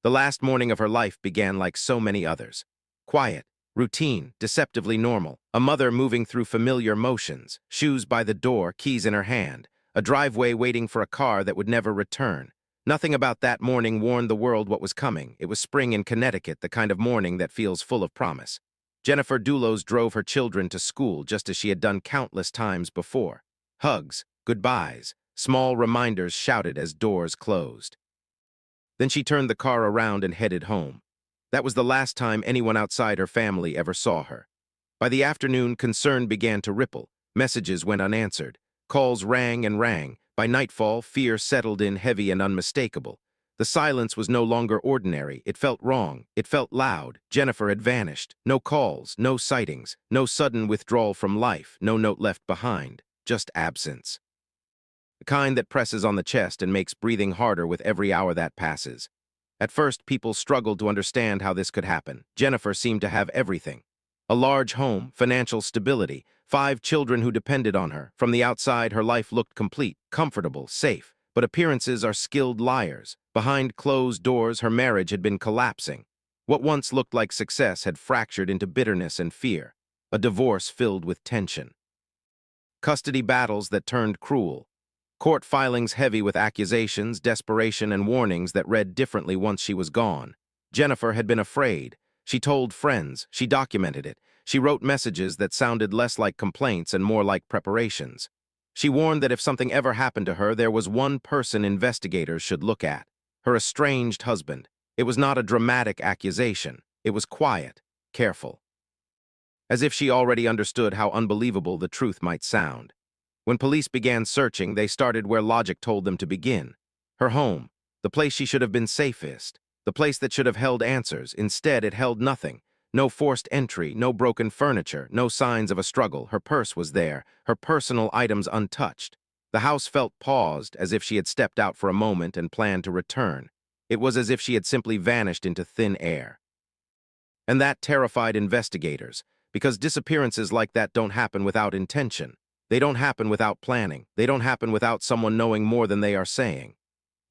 The last morning of her life began like so many others. Quiet, routine, deceptively normal. A mother moving through familiar motions, shoes by the door, keys in her hand, a driveway waiting for a car that would never return. Nothing about that morning warned the world what was coming. It was spring in Connecticut, the kind of morning that feels full of promise. Jennifer Dulos drove her children to school just as she had done countless times before. Hugs, goodbyes, small reminders shouted as doors closed. Then she turned the car around and headed home. That was the last time anyone outside her family ever saw her. By the afternoon, concern began to ripple. Messages went unanswered. Calls rang and rang. By nightfall, fear settled in heavy and unmistakable. The silence was no longer ordinary. It felt wrong. It felt loud. Jennifer had vanished. No calls, no sightings, no sudden withdrawal from life, no note left behind, just absence. The kind that presses on the chest and makes breathing harder with every hour that passes. At first, people struggled to understand how this could happen. Jennifer seemed to have everything. A large home, financial stability, 5 children who depended on her. From the outside, her life looked complete, comfortable, safe. But appearances are skilled liars. Behind closed doors, her marriage had been collapsing. What once looked like success had fractured into bitterness and fear. A divorce filled with tension. Custody battles that turned cruel. Court filings heavy with accusations, desperation, and warnings that read differently once she was gone. Jennifer had been afraid. She told friends. She documented it. She wrote messages that sounded less like complaints and more like preparations. She warned that if something ever happened to her, there was one person investigators should look at. Her estranged husband. It was not a dramatic accusation. It was quiet, careful. As if she already understood how unbelievable the truth might sound. When police began searching, they started where logic told them to begin. Her home, the place she should have been safest, the place that should have held answers. Instead, it held nothing. No forced entry, no broken furniture, no signs of a struggle. Her purse was there, her personal items untouched. The house felt paused, as if she had stepped out for a moment and planned to return. It was as if she had simply vanished into thin air. And that terrified investigators, because disappearances like that don't happen without intention. They don't happen without planning. They don't happen without someone knowing more than they are saying.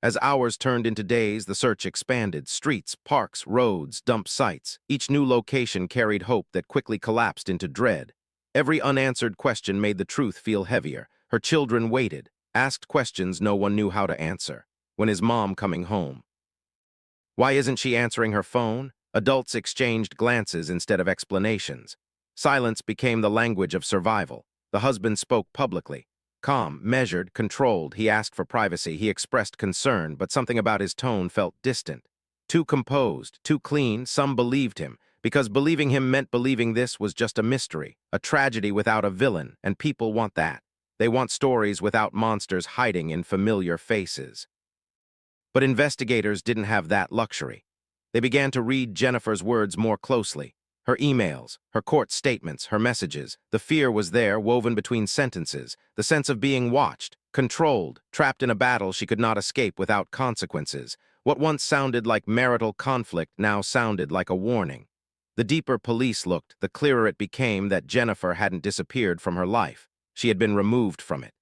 As hours turned into days, the search expanded. Streets, parks, roads, dump sites. Each new location carried hope that quickly collapsed into dread. Every unanswered question made the truth feel heavier. Her children waited, asked questions no one knew how to answer. When is Mom coming home? Why isn't she answering her phone? Adults exchanged glances instead of explanations. Silence became the language of survival. The husband spoke publicly. Calm, measured, controlled, he asked for privacy, he expressed concern, but something about his tone felt distant. Too composed, too clean, some believed him, because believing him meant believing this was just a mystery, a tragedy without a villain, and people want that. They want stories without monsters hiding in familiar faces. But investigators didn't have that luxury. They began to read Jennifer's words more closely. Her emails, her court statements, her messages. The fear was there, woven between sentences, the sense of being watched, controlled, trapped in a battle she could not escape without consequences. What once sounded like marital conflict now sounded like a warning. The deeper police looked, the clearer it became that Jennifer hadn't disappeared from her life. She had been removed from it.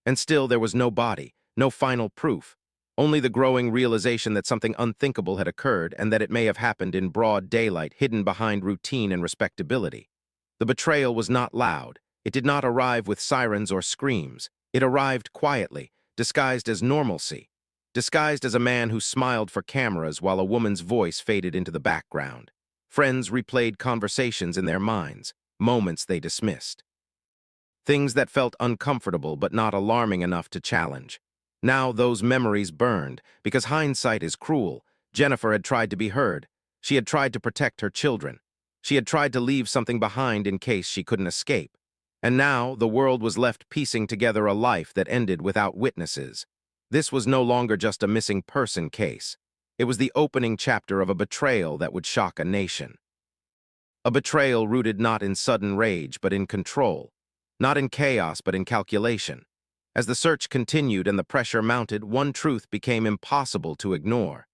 And still there was no body, no final proof. Only the growing realization that something unthinkable had occurred and that it may have happened in broad daylight, hidden behind routine and respectability. The betrayal was not loud. It did not arrive with sirens or screams. It arrived quietly, disguised as normalcy, disguised as a man who smiled for cameras while a woman's voice faded into the background. Friends replayed conversations in their minds, moments they dismissed. Things that felt uncomfortable but not alarming enough to challenge. Now those memories burned, because hindsight is cruel. Jennifer had tried to be heard. She had tried to protect her children. She had tried to leave something behind in case she couldn't escape. And now the world was left piecing together a life that ended without witnesses. This was no longer just a missing person case. It was the opening chapter of a betrayal that would shock a nation. A betrayal rooted not in sudden rage but in control. Not in chaos but in calculation. As the search continued and the pressure mounted, one truth became impossible to ignore.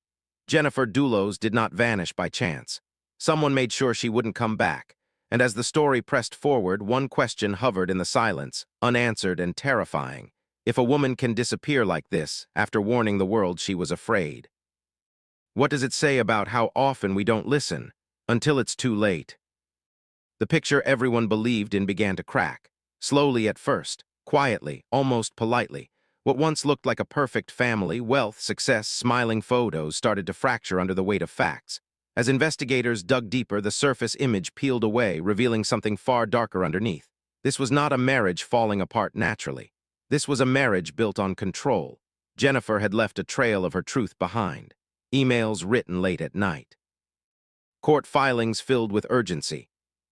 Jennifer Dulos did not vanish by chance. Someone made sure she wouldn't come back. And as the story pressed forward, one question hovered in the silence, unanswered and terrifying. If a woman can disappear like this, after warning the world she was afraid, What does it say about how often we don't listen until it's too late? The picture everyone believed in began to crack, slowly at first, quietly, almost politely. What once looked like a perfect family, wealth, success, smiling photos started to fracture under the weight of facts. As investigators dug deeper, the surface image peeled away, revealing something far darker underneath. This was not a marriage falling apart naturally. This was a marriage built on control. Jennifer had left a trail of her truth behind. Emails written late at night. Court filings filled with urgency.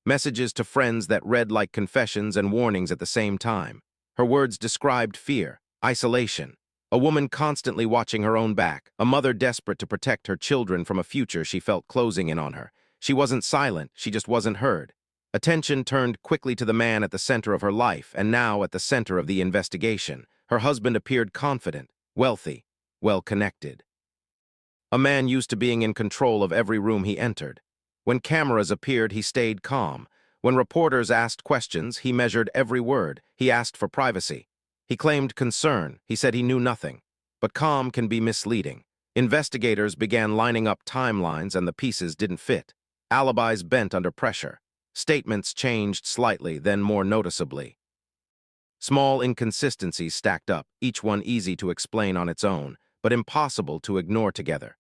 Messages to friends that read like confessions and warnings at the same time. Her words described fear, isolation, a woman constantly watching her own back, a mother desperate to protect her children from a future she felt closing in on her. She wasn't silent, she just wasn't heard. Attention turned quickly to the man at the center of her life, and now at the center of the investigation. Her husband appeared confident, wealthy, well-connected. A man used to being in control of every room he entered. When cameras appeared, he stayed calm. When reporters asked questions, he measured every word. He asked for privacy. He claimed concern. He said he knew nothing. But calm can be misleading. Investigators began lining up timelines and the pieces didn't fit. Alibis bent under pressure. Statements changed slightly, then more noticeably. Small inconsistencies stacked up, each one easy to explain on its own, but impossible to ignore together.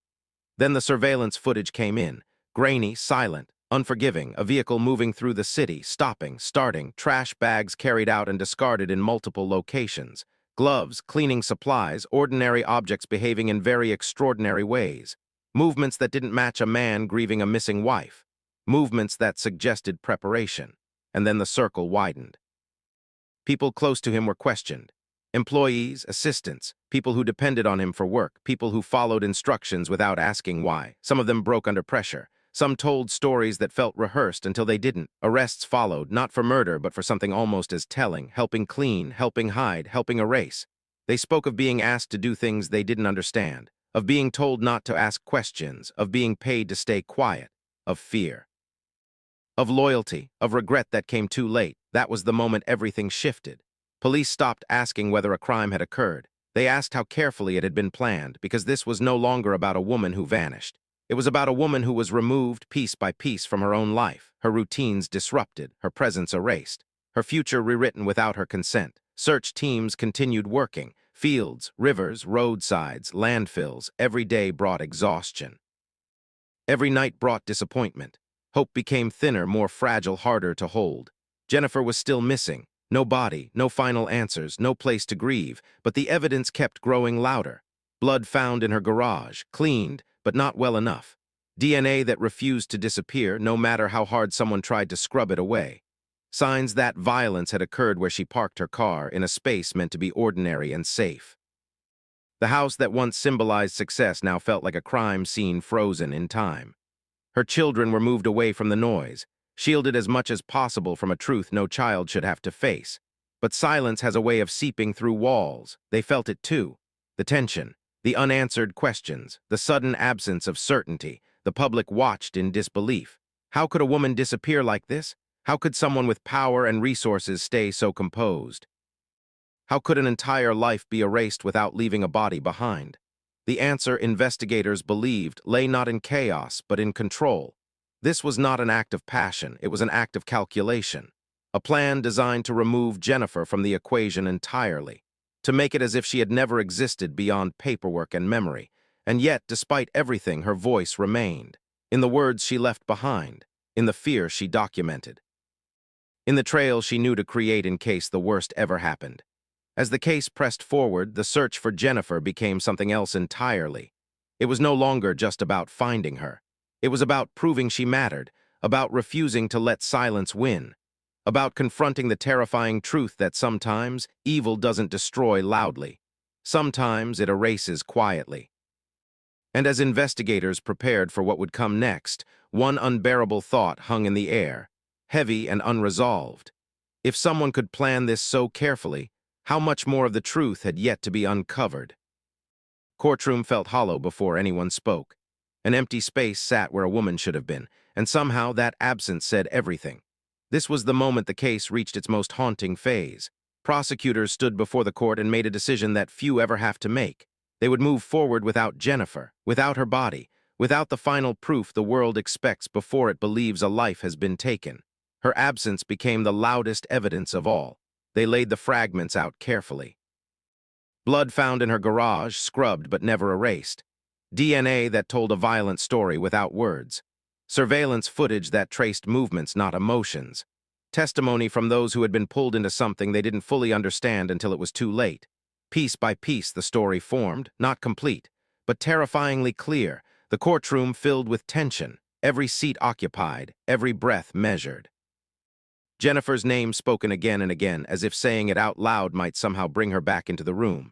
Then the surveillance footage came in, grainy, silent, unforgiving, a vehicle moving through the city, stopping, starting, trash bags carried out and discarded in multiple locations, gloves, cleaning supplies, ordinary objects behaving in very extraordinary ways, movements that didn't match a man grieving a missing wife, movements that suggested preparation, and then the circle widened. People close to him were questioned. Employees, assistants, people who depended on him for work, people who followed instructions without asking why. Some of them broke under pressure. Some told stories that felt rehearsed until they didn't. Arrests followed, not for murder, but for something almost as telling, helping clean, helping hide, helping erase. They spoke of being asked to do things they didn't understand, of being told not to ask questions, of being paid to stay quiet, of fear. Of loyalty, of regret that came too late. That was the moment everything shifted. Police stopped asking whether a crime had occurred. They asked how carefully it had been planned, because this was no longer about a woman who vanished. It was about a woman who was removed piece by piece from her own life, her routines disrupted, her presence erased, her future rewritten without her consent. Search teams continued working. Fields, rivers, roadsides, landfills, every day brought exhaustion. Every night brought disappointment. Hope became thinner, more fragile, harder to hold. Jennifer was still missing. No body, no final answers, no place to grieve, but the evidence kept growing louder. Blood found in her garage, cleaned, but not well enough. DNA that refused to disappear, no matter how hard someone tried to scrub it away. Signs that violence had occurred where she parked her car, in a space meant to be ordinary and safe. The house that once symbolized success now felt like a crime scene frozen in time. Her children were moved away from the noise, shielded as much as possible from a truth no child should have to face. But silence has a way of seeping through walls. They felt it too. The tension, the unanswered questions, the sudden absence of certainty. The public watched in disbelief. How could a woman disappear like this? How could someone with power and resources stay so composed? How could an entire life be erased without leaving a body behind? The answer, investigators believed, lay not in chaos, but in control. This was not an act of passion, it was an act of calculation. A plan designed to remove Jennifer from the equation entirely, to make it as if she had never existed beyond paperwork and memory. And yet, despite everything, her voice remained. In the words she left behind, in the fear she documented. In the trail she knew to create in case the worst ever happened. As the case pressed forward, the search for Jennifer became something else entirely. It was no longer just about finding her. It was about proving she mattered, about refusing to let silence win, about confronting the terrifying truth that sometimes evil doesn't destroy loudly. Sometimes it erases quietly. And as investigators prepared for what would come next, one unbearable thought hung in the air, heavy and unresolved. If someone could plan this so carefully, how much more of the truth had yet to be uncovered? Courtroom felt hollow before anyone spoke. An empty space sat where a woman should have been, and somehow that absence said everything. This was the moment the case reached its most haunting phase. Prosecutors stood before the court and made a decision that few ever have to make. They would move forward without Jennifer, without her body, Without the final proof the world expects before it believes a life has been taken. Her absence became the loudest evidence of all. They laid the fragments out carefully. Blood found in her garage, scrubbed but never erased. DNA that told a violent story without words. Surveillance footage that traced movements, not emotions. Testimony from those who had been pulled into something they didn't fully understand until it was too late. Piece by piece the story formed, not complete, but terrifyingly clear, the courtroom filled with tension, every seat occupied, every breath measured. Jennifer's name spoken again and again, as if saying it out loud might somehow bring her back into the room.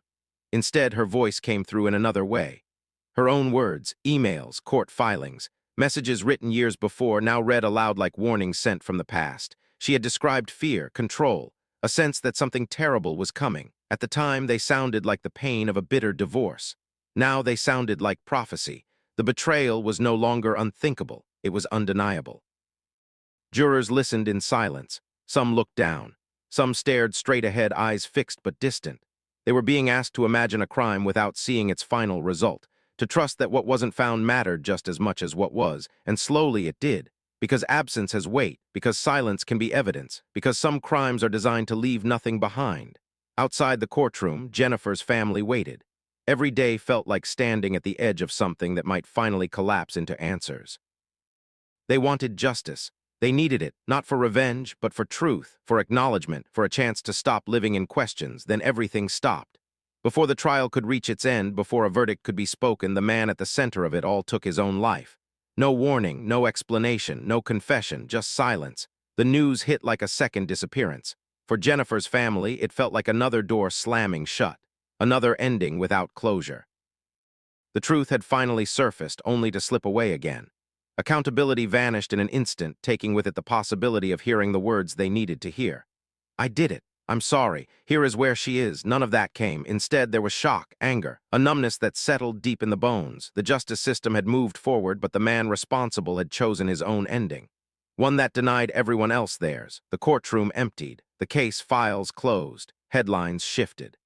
Instead, her voice came through in another way. Her own words, emails, court filings, messages written years before, now read aloud like warnings sent from the past. She had described fear, control, a sense that something terrible was coming. At the time, they sounded like the pain of a bitter divorce. Now they sounded like prophecy. The betrayal was no longer unthinkable, it was undeniable. Jurors listened in silence. Some looked down. Some stared straight ahead, eyes fixed but distant. They were being asked to imagine a crime without seeing its final result, to trust that what wasn't found mattered just as much as what was, and slowly it did. Because absence has weight, because silence can be evidence, because some crimes are designed to leave nothing behind. Outside the courtroom, Jennifer's family waited. Every day felt like standing at the edge of something that might finally collapse into answers. They wanted justice. They needed it, not for revenge, but for truth, for acknowledgement, for a chance to stop living in questions. Then everything stopped. Before the trial could reach its end, before a verdict could be spoken, the man at the center of it all took his own life. No warning, no explanation, no confession, just silence. The news hit like a second disappearance. For Jennifer's family, it felt like another door slamming shut, another ending without closure. The truth had finally surfaced, only to slip away again. Accountability vanished in an instant, taking with it the possibility of hearing the words they needed to hear. "I did it. I'm sorry. Here is where she is." None of that came. Instead, there was shock, anger, a numbness that settled deep in the bones. The justice system had moved forward, but the man responsible had chosen his own ending. One that denied everyone else theirs. The courtroom emptied. The case files closed. Headlines shifted.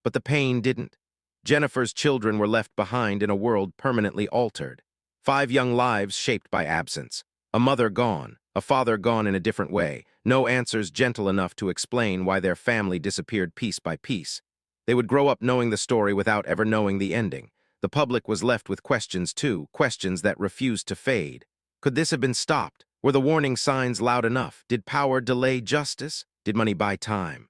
But the pain didn't. Jennifer's children were left behind in a world permanently altered. 5 young lives shaped by absence. A mother gone, a father gone in a different way. No answers gentle enough to explain why their family disappeared piece by piece. They would grow up knowing the story without ever knowing the ending. The public was left with questions too, questions that refused to fade. Could this have been stopped? Were the warning signs loud enough? Did power delay justice? Did money buy time?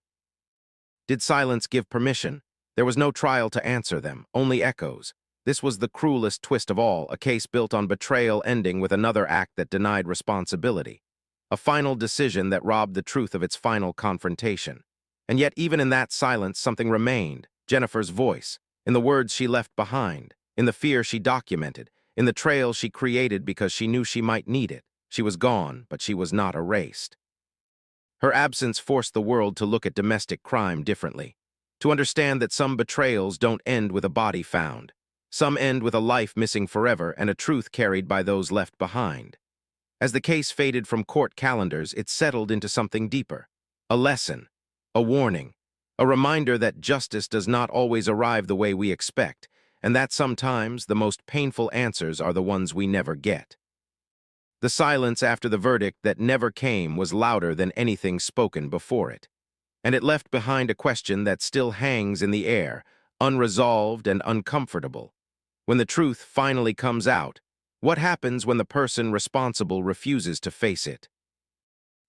Did silence give permission? There was no trial to answer them, only echoes. This was the cruelest twist of all, a case built on betrayal ending with another act that denied responsibility. A final decision that robbed the truth of its final confrontation. And yet even in that silence something remained, Jennifer's voice, in the words she left behind, in the fear she documented, in the trail she created because she knew she might need it. She was gone, but she was not erased. Her absence forced the world to look at domestic crime differently, to understand that some betrayals don't end with a body found. Some end with a life missing forever and a truth carried by those left behind. As the case faded from court calendars, it settled into something deeper. A lesson, a warning, a reminder that justice does not always arrive the way we expect, and that sometimes the most painful answers are the ones we never get. The silence after the verdict that never came was louder than anything spoken before it. And it left behind a question that still hangs in the air, unresolved and uncomfortable. When the truth finally comes out, what happens when the person responsible refuses to face it?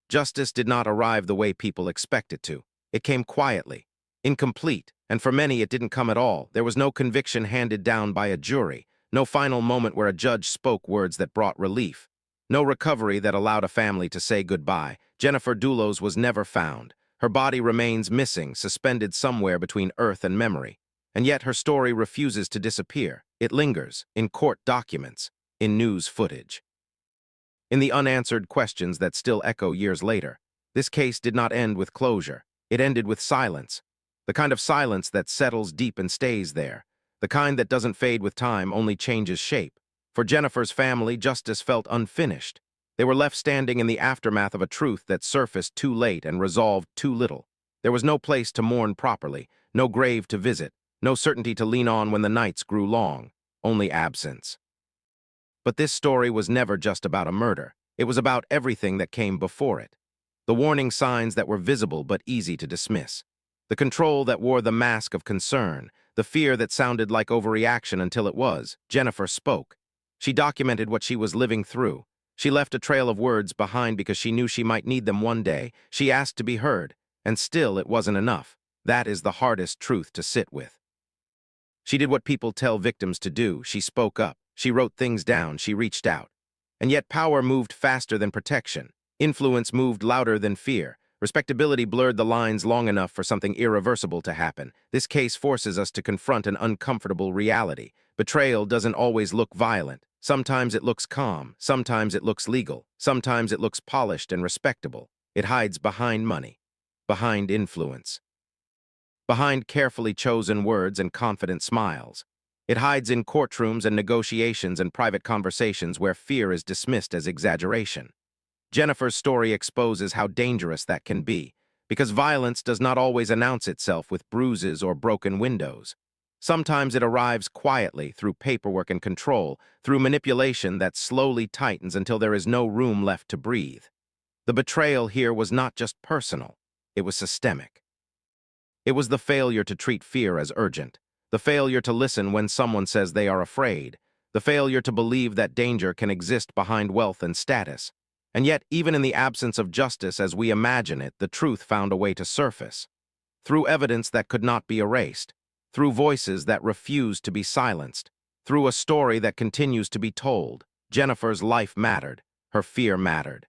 Justice did not arrive the way people expect it to. It came quietly, incomplete, and for many it didn't come at all. There was no conviction handed down by a jury, no final moment where a judge spoke words that brought relief, no recovery that allowed a family to say goodbye. Jennifer Dulos was never found. Her body remains missing, suspended somewhere between earth and memory. And yet her story refuses to disappear. It lingers, in court documents, in news footage. In the unanswered questions that still echo years later, this case did not end with closure. It ended with silence. The kind of silence that settles deep and stays there. The kind that doesn't fade with time, only changes shape. For Jennifer's family, justice felt unfinished. They were left standing in the aftermath of a truth that surfaced too late and resolved too little. There was no place to mourn properly, no grave to visit, no certainty to lean on when the nights grew long, only absence. But this story was never just about a murder. It was about everything that came before it. The warning signs that were visible but easy to dismiss. The control that wore the mask of concern. The fear that sounded like overreaction until it was. Jennifer spoke. She documented what she was living through. She left a trail of words behind because she knew she might need them one day. She asked to be heard, and still it wasn't enough. That is the hardest truth to sit with. She did what people tell victims to do. She spoke up. She wrote things down. She reached out. And yet power moved faster than protection. Influence moved louder than fear. Respectability blurred the lines long enough for something irreversible to happen. This case forces us to confront an uncomfortable reality. Betrayal doesn't always look violent. Sometimes it looks calm. Sometimes it looks legal. Sometimes it looks polished and respectable. It hides behind money, behind influence, behind carefully chosen words and confident smiles. It hides in courtrooms and negotiations and private conversations where fear is dismissed as exaggeration. Jennifer's story exposes how dangerous that can be, because violence does not always announce itself with bruises or broken windows. Sometimes it arrives quietly through paperwork and control, through manipulation that slowly tightens until there is no room left to breathe. The betrayal here was not just personal, it was systemic. It was the failure to treat fear as urgent, the failure to listen when someone says they are afraid, the failure to believe that danger can exist behind wealth and status. And yet, even in the absence of justice as we imagine it, the truth found a way to surface. Through evidence that could not be erased, through voices that refused to be silenced, through a story that continues to be told, Jennifer's life mattered, her fear mattered.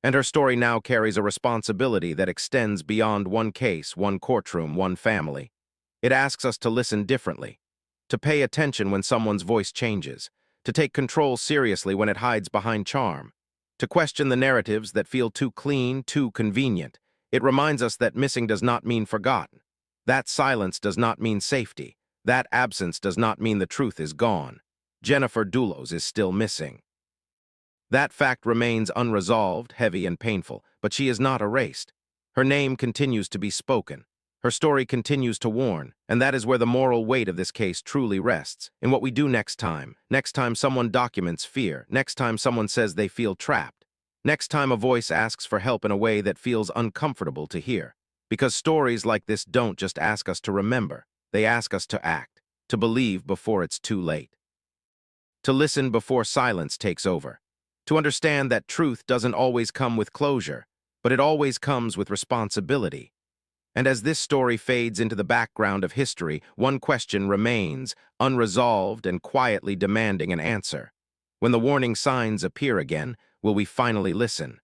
And her story now carries a responsibility that extends beyond one case, one courtroom, one family. It asks us to listen differently, to pay attention when someone's voice changes, to take control seriously when it hides behind charm, to question the narratives that feel too clean, too convenient. It reminds us that missing does not mean forgotten. That silence does not mean safety. That absence does not mean the truth is gone. Jennifer Dulos is still missing. That fact remains unresolved, heavy, and painful, but she is not erased. Her name continues to be spoken. Her story continues to warn, and that is where the moral weight of this case truly rests, in what we do next time someone documents fear, next time someone says they feel trapped, next time a voice asks for help in a way that feels uncomfortable to hear. Because stories like this don't just ask us to remember, they ask us to act, to believe before it's too late, to listen before silence takes over, to understand that truth doesn't always come with closure, but it always comes with responsibility. And as this story fades into the background of history, one question remains, unresolved and quietly demanding an answer. When the warning signs appear again, will we finally listen?